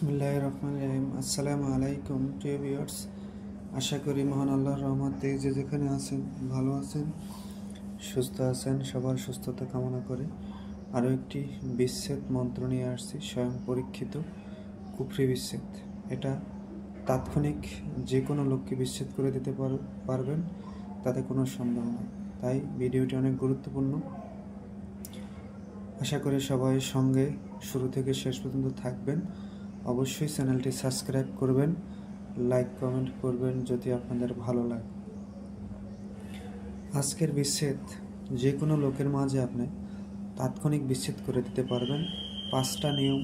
বিসমিল্লাহির রহমানির রহিম। আসসালামু আলাইকুম প্রিয় ভিউয়ার্স, আশা করি মহান আল্লাহর রহমতে যে যেখানে আছেন ভালো আছেন, সুস্থ আছেন। সবার সুস্থতা কামনা করে আরও একটি বিচ্ছেদ মন্ত্র নিয়ে আসছি, স্বয়ং পরীক্ষিত কুফরি বিচ্ছেদ। এটা তাৎক্ষণিক যে কোনো লোককে বিচ্ছেদ করে দিতে পারবেন, তাতে কোনো সন্দেহ নেই। তাই ভিডিওটি অনেক গুরুত্বপূর্ণ। আশা করি সবাই সঙ্গে শুরু থেকে শেষ পর্যন্ত থাকবেন। অবশ্যই চ্যানেলটি সাবস্ক্রাইব করবেন, লাইক কমেন্ট করবেন যদি আপনাদের ভালো লাগে। আজকের বিচ্ছেদ যে কোনো লোকের মাঝে আপনি তাৎক্ষণিক বিচ্ছেদ করে দিতে পারবেন। 5টা নিয়ম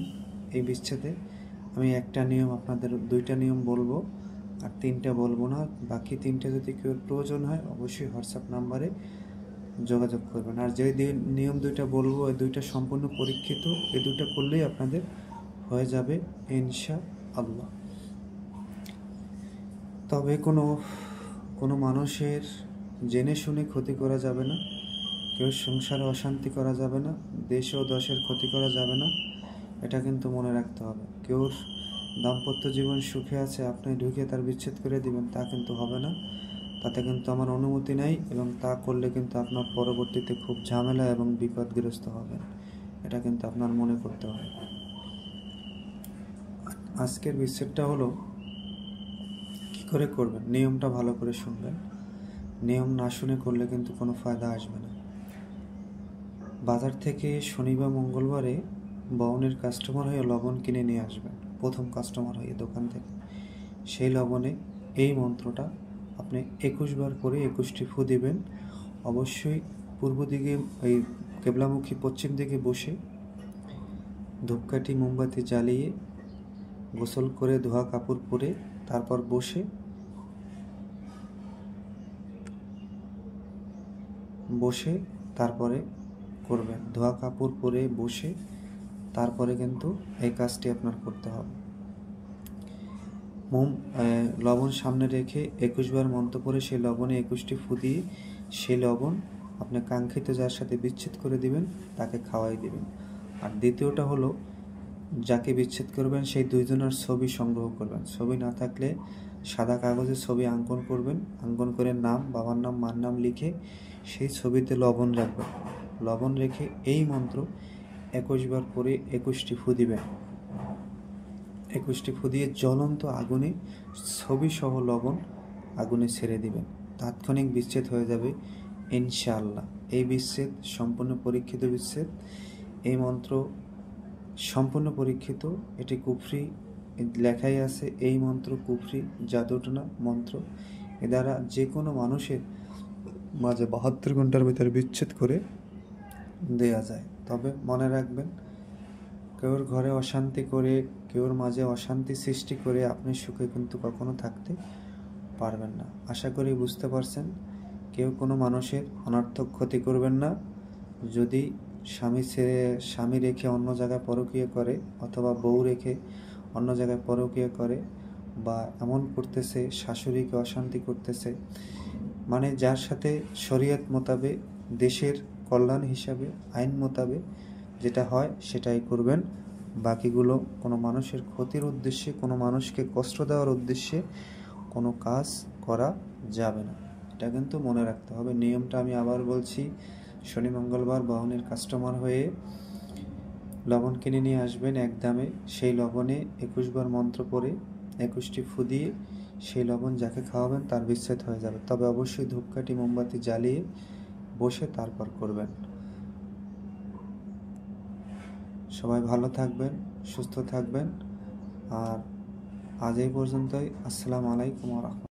এই বিচ্ছেদে। আমি একটা নিয়ম আপনাদের 2টা নিয়ম বলবো আর 3টা বলবো না। বাকি 3টা যদি কেউ প্রয়োজন হয় অবশ্যই হোয়াটসঅ্যাপ নাম্বারে যোগাযোগ করবেন। আর যে নিয়ম 2টা বলবো এই 2টা সম্পূর্ণ পরীক্ষিত, এই 2টা করলেই আপনাদের হয়ে যাবে ইনশাআল্লাহ। তবে কোনো মানুষের জেনে শুনে ক্ষতি করা যাবে না, কেউ সংসারে অশান্তি করা যাবে না, দেশ ও দশের ক্ষতি করা যাবে না, এটা কিন্তু মনে রাখতে হবে। কেউর দাম্পত্য জীবন সুখে আছে, আপনি ঢুকে তার বিচ্ছেদ করে দিবেন, তা কিন্তু হবে না। তাতে কিন্তু আমার অনুমতি নেই, এবং তা করলে কিন্তু আপনার পরবর্তীতে খুব ঝামেলা এবং বিপদগ্রস্ত হবেন। এটা কিন্তু আপনার মনে করতে হবে। আজকের বিচ্ছেদটা হলো কী করে করবেন, নিয়মটা ভালো করে শুনবেন। নিয়ম না শুনে করলে কিন্তু কোনো ফায়দা আসবে না। বাজার থেকে শনি বা মঙ্গলবারে বউনের কাস্টমার হয়ে লবণ কিনে নিয়ে আসবেন। প্রথম কাস্টমার হয়ে দোকান থেকে সেই লবণে এই মন্ত্রটা আপনি 21 বার করে 21টি ফু দিবেন। অবশ্যই পূর্ব দিকে, এই কেবলামুখী পশ্চিম দিকে বসে ধূপকাঠি মোমবাতি জ্বালিয়ে গোসল করে ধোয়া কাপড় পরে তারপর বসে তারপরে করবেন। ধোয়া কাপড় পরে বসে তারপরে কিন্তু এই কাজটি আপনার করতে হবে। লবণ সামনে রেখে 21 বার মন্ত্র পড়ে সেই লবণে 21টি ফু দিয়ে সেই লবণ আপনি কাঙ্ক্ষিত যার সাথে বিচ্ছেদ করে দিবেন, তাকে খাওয়াই দিবেন। আর দ্বিতীয়টা হলো, যাকে বিচ্ছেদ করবেন সেই 2 জনের ছবি সংগ্রহ করবেন। ছবি না থাকলে সাদা কাগজে ছবি অঙ্কন করবেন। অঙ্কন করে নাম, বাবার নাম, মার নাম লিখে সেই ছবিতে লবণ রাখবেন। লবণ রেখে এই মন্ত্র 21 বার পরে 21টি ফু দিবেন। 21টি ফু দিয়ে জ্বলন্ত আগুনে ছবি সহ লবণ আগুনে ছেড়ে দিবেন। তাৎক্ষণিক বিচ্ছেদ হয়ে যাবে ইনশাআল্লাহ। এই বিচ্ছেদ সম্পূর্ণ পরীক্ষিত বিচ্ছেদ। এই মন্ত্র সম্পূর্ণ পরীক্ষিত, এটি কুফরি, লেখাই আছে এই মন্ত্র কুফরি জাদুটনা মন্ত্র। এ দ্বারা যে কোনো মানুষের মাঝে 72 ঘন্টার ভিতরে বিচ্ছেদ করে দেয়া যায়। তবে মনে রাখবেন, কেউর ঘরে অশান্তি করে, কেউর মাঝে অশান্তি সৃষ্টি করে আপনি সুখে কিন্তু কখনো থাকতে পারবেন না। আশা করি বুঝতে পারছেন। কেউ কোনো মানুষের অনর্থক ক্ষতি করবেন না। যদি স্বামী রেখে অন্য জায়গায় পরকীয়া করে, অথবা বউ রেখে অন্য জায়গায় পরকীয়া করে, বা এমন করতেছে শাশুড়িকে অশান্তি করতেছে, মানে যার সাথে শরীয়ত মোতাবেক, দেশের কল্যাণ হিসাবে, আইন মোতাবেক যেটা হয় সেটাই করবেন। বাকিগুলো কোনো মানুষের ক্ষতির উদ্দেশ্যে, কোনো মানুষকে কষ্ট দেওয়ার উদ্দেশ্যে কোনো কাজ করা যাবে না। এটা কিন্তু মনে রাখতে হবে। নিয়মটা আমি আবার বলছি, শনি মঙ্গলবার বাহনের কাস্টমার হয়ে লবণ কিনে নিয়ে আসবেন এক দামে। সেই লবণে 21 বার মন্ত্র পড়ে 21টি ফু দিয়ে সেই লবণ যাকে খাওয়াবেন তার বিচ্ছেদ হয়ে যাবে। তবে অবশ্যই ধূপকাঠি মোমবাতি জ্বালিয়ে বসে তারপর করবেন। সবাই ভালো থাকবেন, সুস্থ থাকবেন। আর আজ এই পর্যন্তই। আসসালামু আলাইকুম ওয়া রাহমাতুল্লাহ।